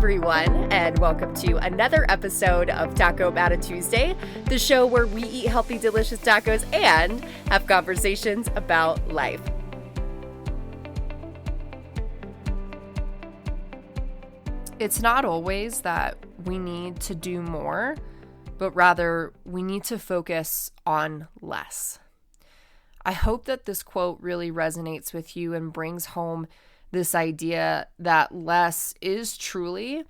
everyone, and welcome to another episode of Taco Mata Tuesday, the show where we eat healthy, delicious tacos and have conversations about life. It's not always that we need to do more, but rather we need to focus on less. I hope that this quote really resonates with you and brings home this idea that less is truly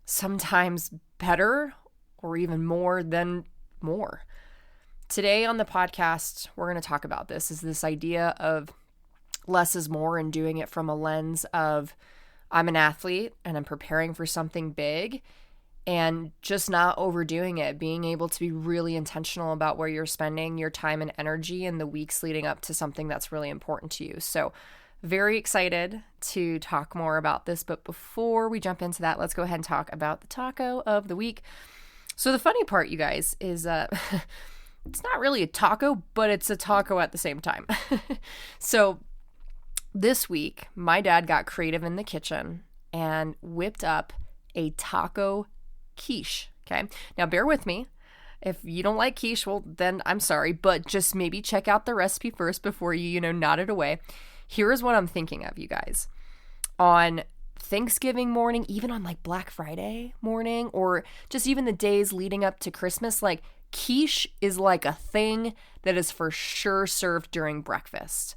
sometimes better or even more than more. Today on the podcast, we're going to talk about this idea of less is more and doing it from a lens of I'm an athlete and I'm preparing for something big and just not overdoing it, being able to be really intentional about where you're spending your time and energy in the weeks leading up to something that's really important to you. So very excited to talk more about this, but before we jump into that, let's go ahead and talk about the taco of the week. So the funny part, you guys, is it's not really a taco, but it's a taco at the same time. So this week, my dad got creative in the kitchen and whipped up a taco quiche, okay? Now bear with me. If you don't like quiche, well, then I'm sorry, but just maybe check out the recipe first before you nod it away. Here is what I'm thinking of, you guys. On Thanksgiving morning, even on like Black Friday morning, or just even the days leading up to Christmas, like quiche is like a thing that is for sure served during breakfast.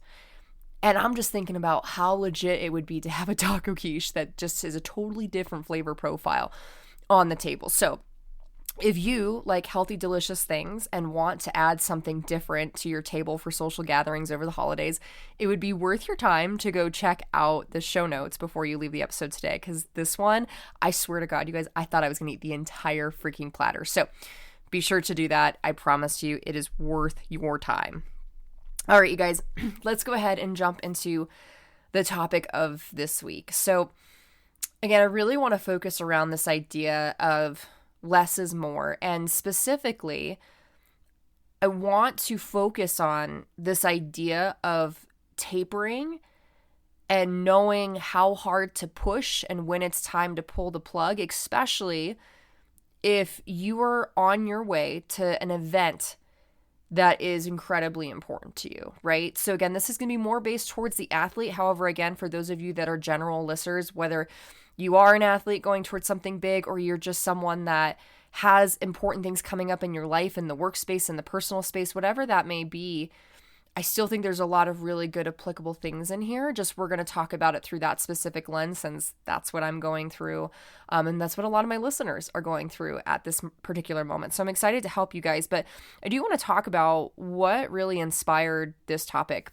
And I'm just thinking about how legit it would be to have a taco quiche that just is a totally different flavor profile on the table. So if you like healthy, delicious things and want to add something different to your table for social gatherings over the holidays, it would be worth your time to go check out the show notes before you leave the episode today. Because this one, I swear to God, you guys, I thought I was going to eat the entire freaking platter. So be sure to do that. I promise you, it is worth your time. All right, you guys, let's go ahead and jump into the topic of this week. So again, I really want to focus around this idea of less is more. And specifically, I want to focus on this idea of tapering and knowing how hard to push and when it's time to pull the plug, especially if you are on your way to an event that is incredibly important to you, right? So again, this is going to be more based towards the athlete. However, again, for those of you that are general listeners, whether you are an athlete going towards something big or you're just someone that has important things coming up in your life, in the workspace, in the personal space, whatever that may be, I still think there's a lot of really good applicable things in here. Just we're going to talk about it through that specific lens since that's what I'm going through. And that's what a lot of my listeners are going through at this particular moment. So I'm excited to help you guys. But I do want to talk about what really inspired this topic.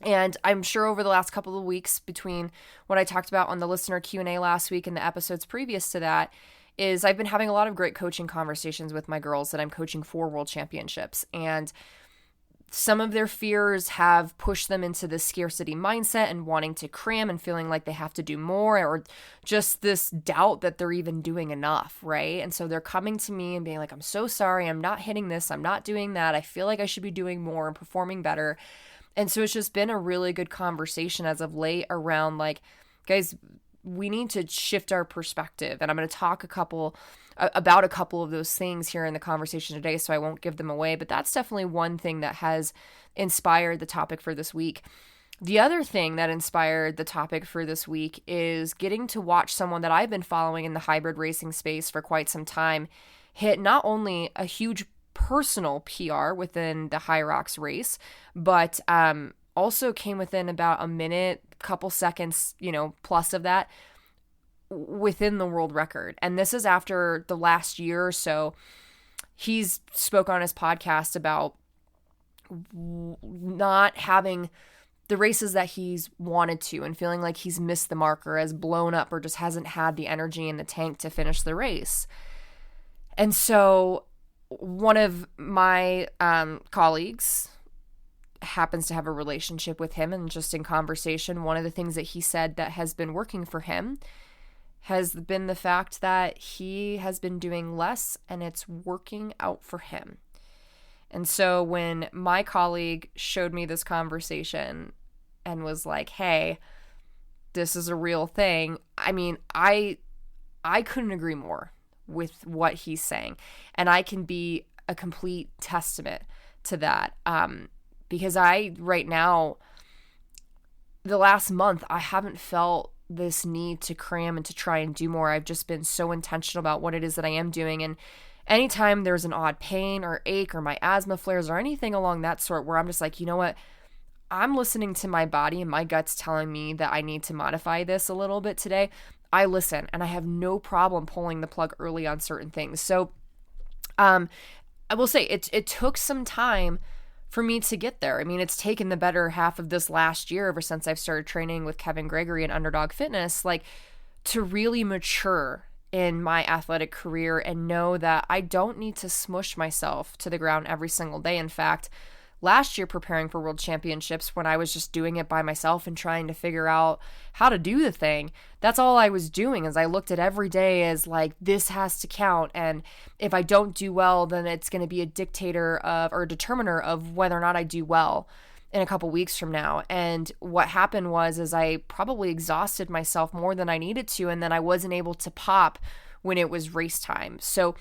And I'm sure over the last couple of weeks between what I talked about on the listener Q&A last week and the episodes previous to that is I've been having a lot of great coaching conversations with my girls that I'm coaching for world championships. And some of their fears have pushed them into this scarcity mindset and wanting to cram and feeling like they have to do more, or just this doubt that they're even doing enough, right? And so they're coming to me and being like, I'm so sorry, I'm not hitting this, I'm not doing that, I feel like I should be doing more and performing better. And so it's just been a really good conversation as of late around like, guys, we need to shift our perspective. And I'm going to talk about a couple of those things here in the conversation today, so I won't give them away. But that's definitely one thing that has inspired the topic for this week. The other thing that inspired the topic for this week is getting to watch someone that I've been following in the hybrid racing space for quite some time hit not only a huge personal PR within the High Rocks race, but also came within about a minute, couple seconds, plus of that within the world record. And this is after the last year or so, he's spoke on his podcast about not having the races that he's wanted to and feeling like he's missed the mark or has blown up or just hasn't had the energy in the tank to finish the race. And so one of my colleagues happens to have a relationship with him, and just in conversation, one of the things that he said that has been working for him has been the fact that he has been doing less and it's working out for him. And so when my colleague showed me this conversation and was like, hey, this is a real thing, I mean, I I couldn't agree more with what he's saying. And I can be a complete testament to that. Because right now, the last month, I haven't felt this need to cram and to try and do more. I've just been so intentional about what it is that I am doing. And anytime there's an odd pain or ache or my asthma flares or anything along that sort where I'm just like, you know what? I'm listening to my body and my gut's telling me that I need to modify this a little bit today. I listen, and I have no problem pulling the plug early on certain things. So I will say it took some time for me to get there. I mean, it's taken the better half of this last year, ever since I've started training with Kevin Gregory and Underdog Fitness, like, to really mature in my athletic career and know that I don't need to smush myself to the ground every single day. In fact, last year, preparing for world championships, when I was just doing it by myself and trying to figure out how to do the thing, that's all I was doing, is I looked at every day as like, this has to count. And if I don't do well, then it's going to be a dictator of, or a determiner of, whether or not I do well in a couple weeks from now. And what happened is I probably exhausted myself more than I needed to. And then I wasn't able to pop when it was race time. So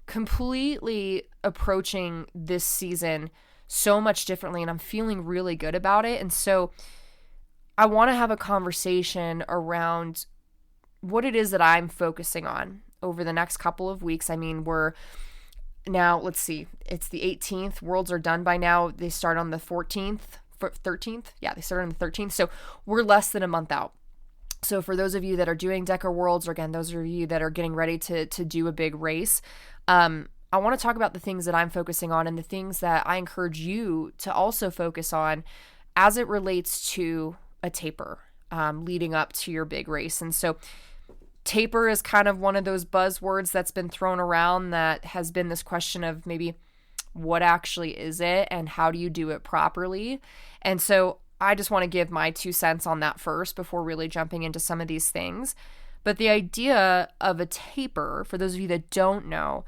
completely approaching this season so much differently, and I'm feeling really good about it. And so I want to have a conversation around what it is that I'm focusing on over the next couple of weeks. I mean, we're now, let's see, it's the 18th. Worlds are done by now. They start on the 13th. Yeah, they start on the 13th. So we're less than a month out. So for those of you that are doing Deca Worlds, or again, those of you that are getting ready to do a big race, I want to talk about the things that I'm focusing on and the things that I encourage you to also focus on as it relates to a taper leading up to your big race. And so taper is kind of one of those buzzwords that's been thrown around, that has been this question of maybe what actually is it and how do you do it properly. And so I just want to give my 2 cents on that first before really jumping into some of these things. But the idea of a taper, for those of you that don't know,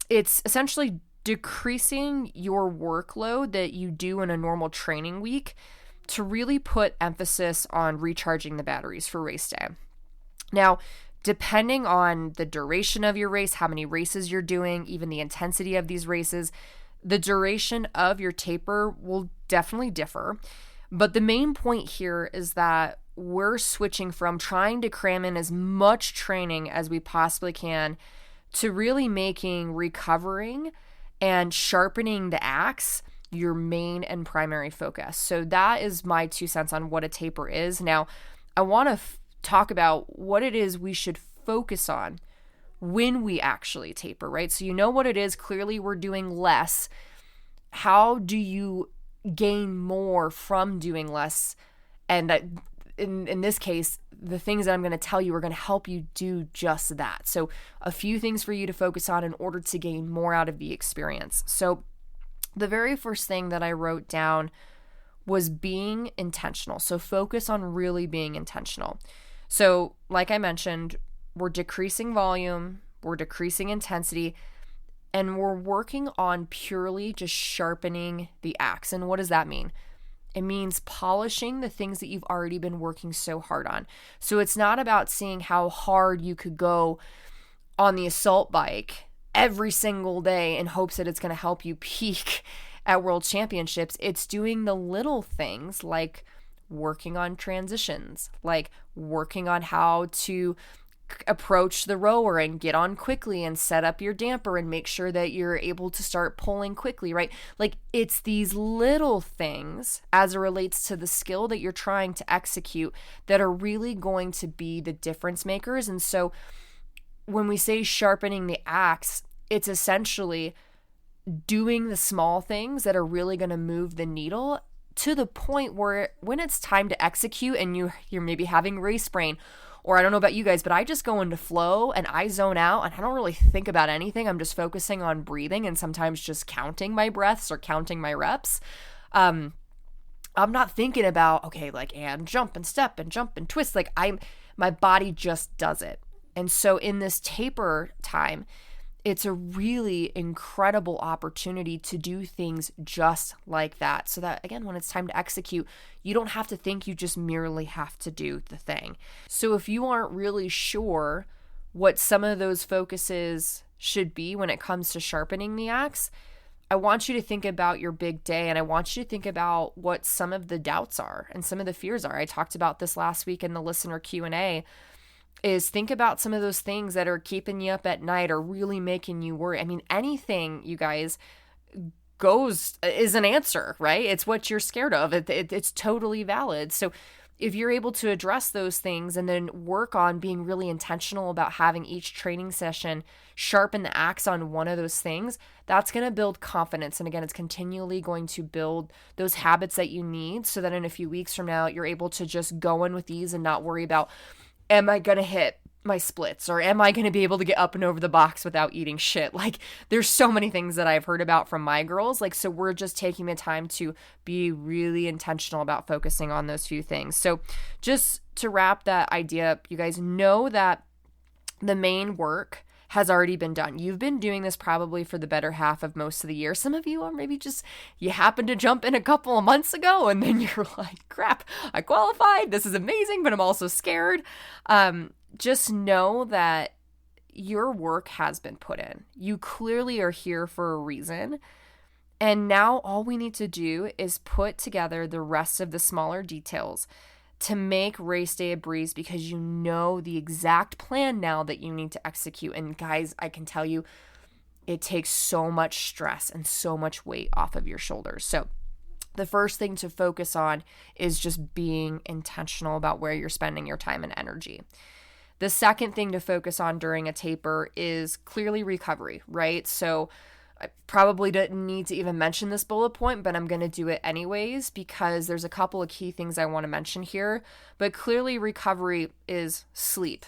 it's essentially decreasing your workload that you do in a normal training week to really put emphasis on recharging the batteries for race day. Now, depending on the duration of your race, how many races you're doing, even the intensity of these races, the duration of your taper will definitely differ. But the main point here is that we're switching from trying to cram in as much training as we possibly can to really making recovering and sharpening the axe your main and primary focus. So that is my 2 cents on what a taper is. Now, I want to talk about what it is we should focus on when we actually taper, right? So you know what it is. Clearly, we're doing less. How do you gain more from doing less? And that, in this case, the things that I'm going to tell you are going to help you do just that. So a few things for you to focus on in order to gain more out of the experience. So the very first thing that I wrote down was being intentional. So focus on really being intentional. So like I mentioned, we're decreasing volume, we're decreasing intensity, and we're working on purely just sharpening the axe. And what does that mean? It means polishing the things that you've already been working so hard on. So it's not about seeing how hard you could go on the assault bike every single day in hopes that it's going to help you peak at world championships. It's doing the little things like working on transitions, like working on how to approach the rower and get on quickly and set up your damper and make sure that you're able to start pulling quickly, right? Like, it's these little things as it relates to the skill that you're trying to execute that are really going to be the difference makers. And so when we say sharpening the axe, it's essentially doing the small things that are really going to move the needle to the point where when it's time to execute and you're maybe having race brain, or I don't know about you guys, but I just go into flow and I zone out and I don't really think about anything. I'm just focusing on breathing and sometimes just counting my breaths or counting my reps. I'm not thinking about, okay, like, and jump and step and jump and twist. Like, my body just does it. And so in this taper time, it's a really incredible opportunity to do things just like that. So that, again, when it's time to execute, you don't have to think, you just merely have to do the thing. So if you aren't really sure what some of those focuses should be when it comes to sharpening the axe, I want you to think about your big day, and I want you to think about what some of the doubts are and some of the fears are. I talked about this last week in the listener Q&A, is think about some of those things that are keeping you up at night or really making you worry. I mean, anything, you guys, is an answer, right? It's what you're scared of. It's totally valid. So if you're able to address those things and then work on being really intentional about having each training session sharpen the axe on one of those things, that's going to build confidence. And again, it's continually going to build those habits that you need so that in a few weeks from now, you're able to just go in with ease and not worry about, am I going to hit my splits, or am I going to be able to get up and over the box without eating shit? Like, there's so many things that I've heard about from my girls. Like, so we're just taking the time to be really intentional about focusing on those few things. So just to wrap that idea up, you guys know that the main work has already been done. You've been doing this probably for the better half of most of the year. Some of you are maybe just, you happened to jump in a couple of months ago and then you're like, crap, I qualified. This is amazing, but I'm also scared. Just know that your work has been put in. You clearly are here for a reason. And now all we need to do is put together the rest of the smaller details to make race day a breeze, because you know the exact plan now that you need to execute. And guys, I can tell you, it takes so much stress and so much weight off of your shoulders. So the first thing to focus on is just being intentional about where you're spending your time and energy. The second thing to focus on during a taper is clearly recovery, right? So I probably didn't need to even mention this bullet point, but I'm going to do it anyways because there's a couple of key things I want to mention here. But clearly recovery is sleep,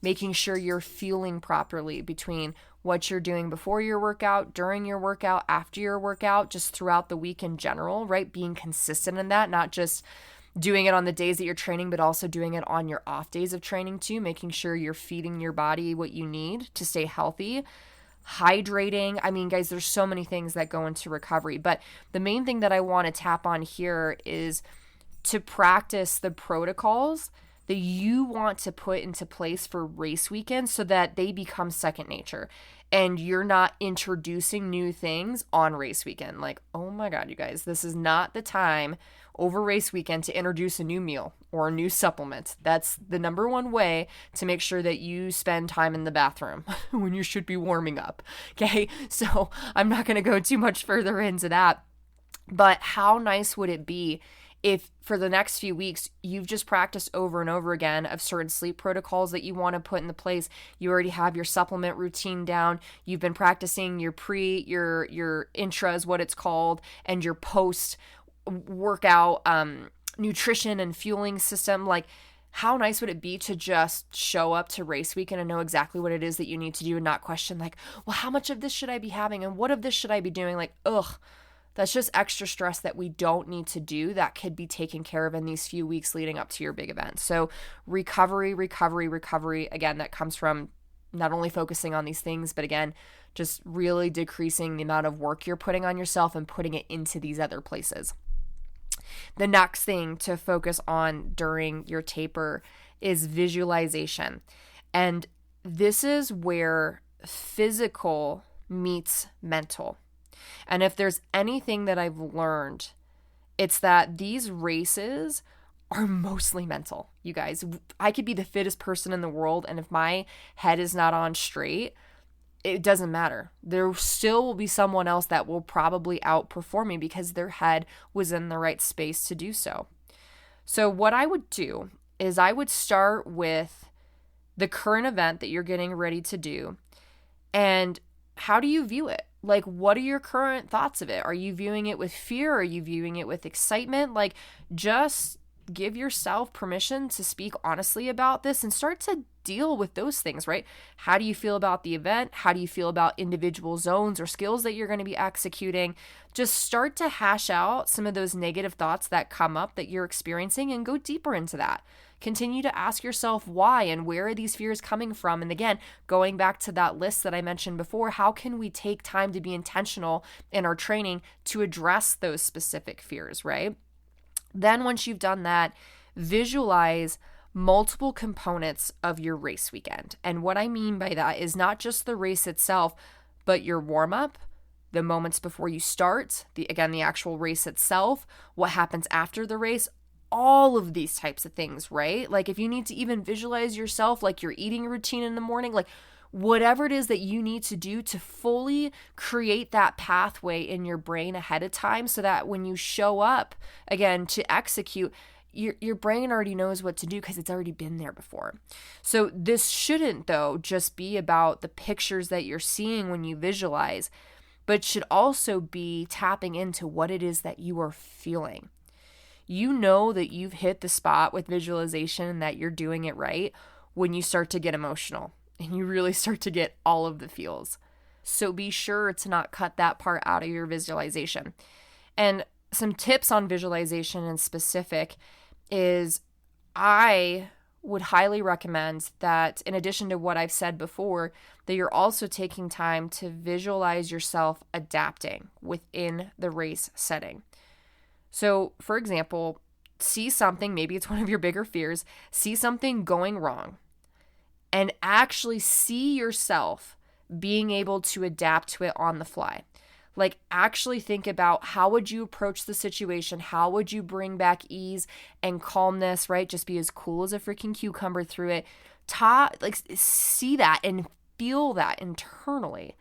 making sure you're fueling properly between what you're doing before your workout, during your workout, after your workout, just throughout the week in general, right? Being consistent in that, not just doing it on the days that you're training, but also doing it on your off days of training too, making sure you're feeding your body what you need to stay healthy. Hydrating. I mean, guys, there's so many things that go into recovery, but the main thing that I want to tap on here is to practice the protocols that you want to put into place for race weekend so that they become second nature and you're not introducing new things on race weekend. Like, oh my God, you guys, this is not the time over race weekend to introduce a new meal or a new supplement. That's the number one way to make sure that you spend time in the bathroom when you should be warming up. Okay. So I'm not going to go too much further into that, but how nice would it be if for the next few weeks, you've just practiced over and over again of certain sleep protocols that you want to put into place. You already have your supplement routine down. You've been practicing your your intra is what it's called, and your post workout nutrition and fueling system. Like, how nice would it be to just show up to race weekend and know exactly what it is that you need to do and not question like, well, how much of this should I be having and what of this should I be doing? Like, that's just extra stress that we don't need to do that could be taken care of in these few weeks leading up to your big event. So recovery. Again, that comes from not only focusing on these things, but again, just really decreasing the amount of work you're putting on yourself and putting it into these other places. The next thing to focus on during your taper is visualization. And this is where physical meets mental. And if there's anything that I've learned, it's that these races are mostly mental, you guys. I could be the fittest person in the world, and if my head is not on straight, it doesn't matter. There still will be someone else that will probably outperform me because their head was in the right space to do so. So what I would do is I would start with the current event that you're getting ready to do, and how do you view it? Like, what are your current thoughts of it? Are you viewing it with fear? Are you viewing it with excitement? Like, just give yourself permission to speak honestly about this and start to deal with those things, right? How do you feel about the event? How do you feel about individual zones or skills that you're going to be executing? Just start to hash out some of those negative thoughts that come up that you're experiencing and go deeper into that. Continue to ask yourself why and where are these fears coming from? And again, going back to that list that I mentioned before, how can we take time to be intentional in our training to address those specific fears, right? Then once you've done that, visualize multiple components of your race weekend. And what I mean by that is not just the race itself, but your warm-up, the moments before you start, the actual race itself, what happens after the race, all of these types of things, right? Like if you need to even visualize yourself like your eating routine in the morning, like whatever it is that you need to do to fully create that pathway in your brain ahead of time so that when you show up again to execute, your brain already knows what to do because it's already been there before. So this shouldn't, though, just be about the pictures that you're seeing when you visualize, but should also be tapping into what it is that you are feeling. You know that you've hit the spot with visualization and that you're doing it right when you start to get emotional and you really start to get all of the feels. So be sure to not cut that part out of your visualization. And some tips on visualization in specific is I would highly recommend that in addition to what I've said before, that you're also taking time to visualize yourself adapting within the race setting. So, for example, see something, maybe it's one of your bigger fears, see something going wrong, and actually see yourself being able to adapt to it on the fly. Like actually think about how would you approach the situation? How would you bring back ease and calmness, right? Just be as cool as a freaking cucumber through it. See that and feel that internally.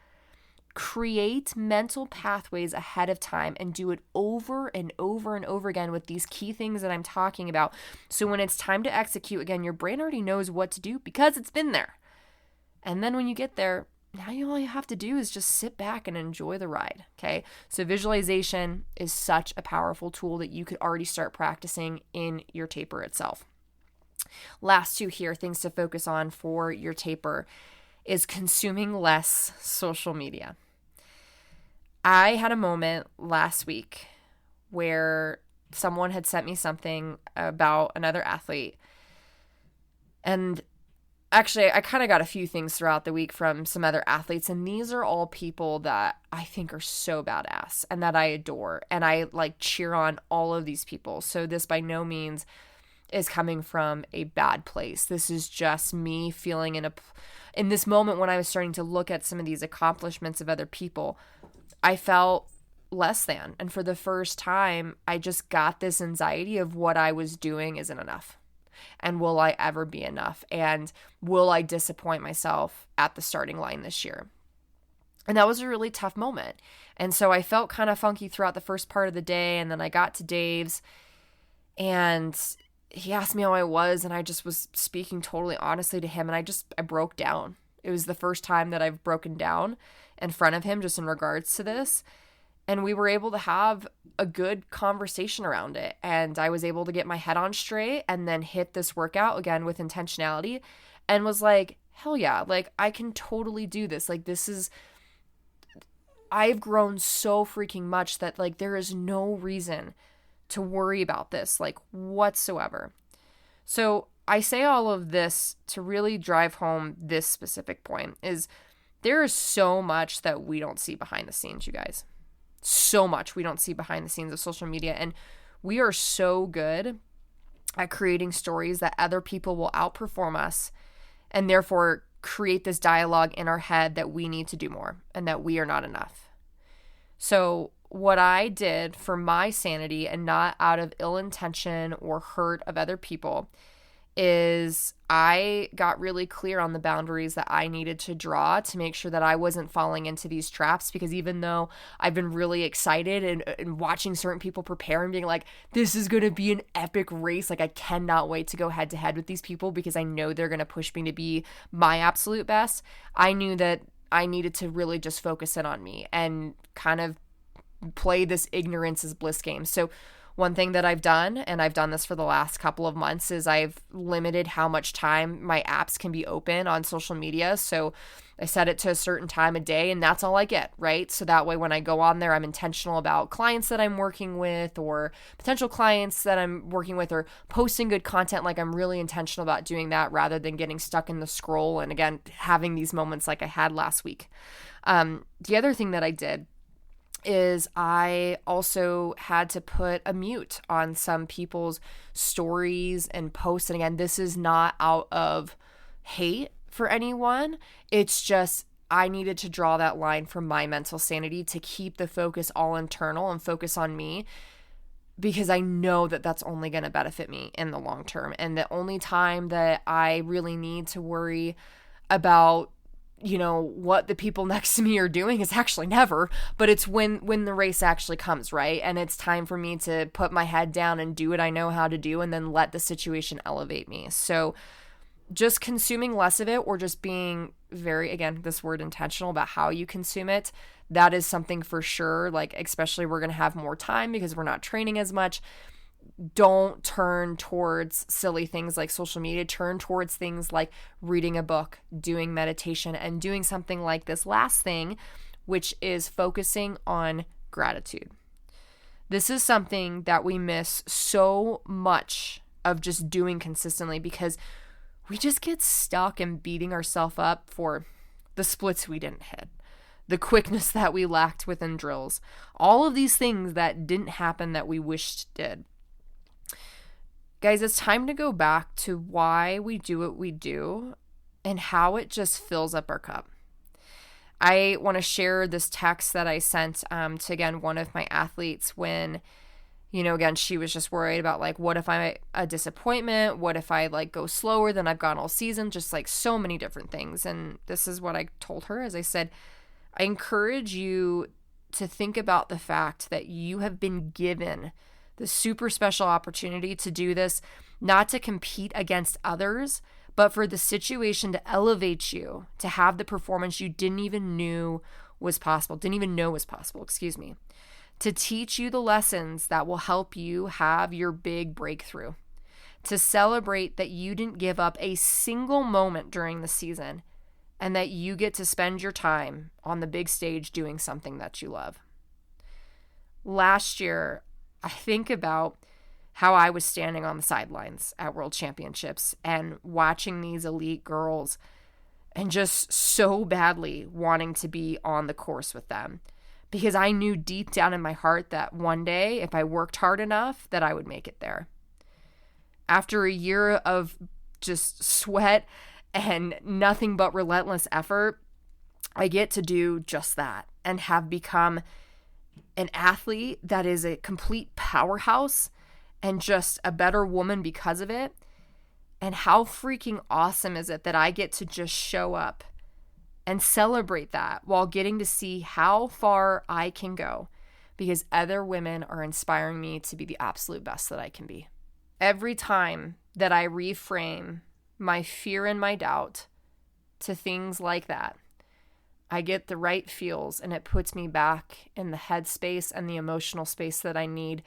Create mental pathways ahead of time and do it over and over and over again with these key things that I'm talking about. So when it's time to execute, again, your brain already knows what to do because it's been there. And then when you get there, now all you have to do is just sit back and enjoy the ride, okay? So visualization is such a powerful tool that you could already start practicing in your taper itself. Last two here, things to focus on for your taper is consuming less social media. I had a moment last week where someone had sent me something about another athlete, and actually, I kind of got a few things throughout the week from some other athletes, and these are all people that I think are so badass and that I adore, and I cheer on all of these people. So this by no means is coming from a bad place. This is just me feeling in this moment when I was starting to look at some of these accomplishments of other people, I felt less than. And for the first time, I just got this anxiety of what I was doing isn't enough. And will I ever be enough? And will I disappoint myself at the starting line this year? And that was a really tough moment. And so I felt kind of funky throughout the first part of the day. And then I got to Dave's and he asked me how I was. And I just was speaking totally honestly to him. And I broke down. It was the first time that I've broken down in front of him just in regards to this. And we were able to have a good conversation around it. And I was able to get my head on straight and then hit this workout again with intentionality and was like, hell yeah, I can totally do this. I've grown so freaking much that there is no reason to worry about this whatsoever. So I say all of this to really drive home this specific point is there is so much that we don't see behind the scenes, you guys. So much we don't see behind the scenes of social media. And we are so good at creating stories that other people will outperform us and therefore create this dialogue in our head that we need to do more and that we are not enough. So what I did for my sanity and not out of ill intention or hurt of other people is I got really clear on the boundaries that I needed to draw to make sure that I wasn't falling into these traps, because even though I've been really excited and watching certain people prepare and being like, this is going to be an epic race, I cannot wait to go head to head with these people because I know they're going to push me to be my absolute best. I knew that I needed to really just focus in on me and kind of play this ignorance is bliss game. So one thing that I've done, and I've done this for the last couple of months, is I've limited how much time my apps can be open on social media. So I set it to a certain time of day and that's all I get, right? So that way when I go on there, I'm intentional about clients that I'm working with or potential clients that I'm working with or posting good content. I'm really intentional about doing that rather than getting stuck in the scroll and again, having these moments like I had last week. The other thing that I did is I also had to put a mute on some people's stories and posts. And again, this is not out of hate for anyone. It's just I needed to draw that line for my mental sanity to keep the focus all internal and focus on me, because I know that that's only going to benefit me in the long term. And the only time that I really need to worry about what the people next to me are doing is actually never, but it's when the race actually comes, right? And it's time for me to put my head down and do what I know how to do, and then let the situation elevate me. So just consuming less of it, or just being very, again, this word intentional about how you consume it, that is something for sure. Like, especially we're going to have more time because we're not training as much. Don't turn towards silly things like social media. Turn towards things like reading a book, doing meditation, and doing something like this last thing, which is focusing on gratitude. This is something that we miss so much of just doing consistently, because we just get stuck in beating ourselves up for the splits we didn't hit, the quickness that we lacked within drills, all of these things that didn't happen that we wished did. Guys, it's time to go back to why we do what we do and how it just fills up our cup. I want to share this text that I sent to, again, one of my athletes when, again, she was just worried about, like, what if I'm a disappointment? What if I, go slower than I've gone all season? Just, so many different things. And this is what I told her. As I said, I encourage you to think about the fact that you have been given the super special opportunity to do this, not to compete against others, but for the situation to elevate you, to have the performance you didn't even know was possible, to teach you the lessons that will help you have your big breakthrough, to celebrate that you didn't give up a single moment during the season, and that you get to spend your time on the big stage doing something that you love. Last year, I think about how I was standing on the sidelines at World Championships and watching these elite girls and just so badly wanting to be on the course with them, because I knew deep down in my heart that one day, if I worked hard enough, that I would make it there. After a year of just sweat and nothing but relentless effort, I get to do just that and have become an athlete that is a complete powerhouse and just a better woman because of it. And how freaking awesome is it that I get to just show up and celebrate that while getting to see how far I can go, because other women are inspiring me to be the absolute best that I can be. Every time that I reframe my fear and my doubt to things like that, I get the right feels, and it puts me back in the headspace and the emotional space that I need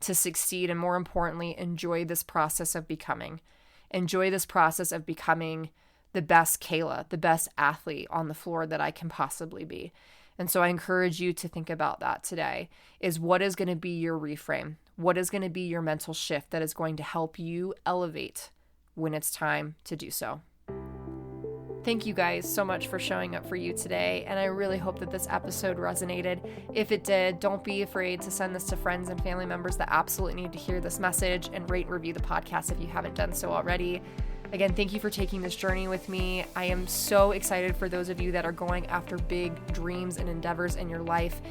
to succeed, and more importantly, enjoy this process of becoming. Enjoy this process of becoming the best Kayla, the best athlete on the floor that I can possibly be. And so I encourage you to think about that today, is what is going to be your reframe? What is going to be your mental shift that is going to help you elevate when it's time to do so? Thank you guys so much for showing up for you today, and I really hope that this episode resonated. If it did, don't be afraid to send this to friends and family members that absolutely need to hear this message, and rate and review the podcast if you haven't done so already. Again, thank you for taking this journey with me. I am so excited for those of you that are going after big dreams and endeavors in your life,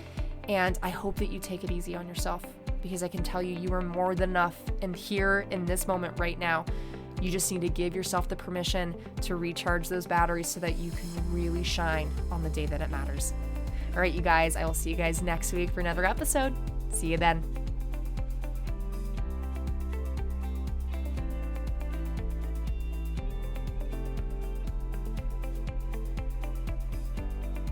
and I hope that you take it easy on yourself, because I can tell you, you are more than enough, and here in this moment right now, you just need to give yourself the permission to recharge those batteries so that you can really shine on the day that it matters. All right, you guys, I will see you guys next week for another episode. See you then.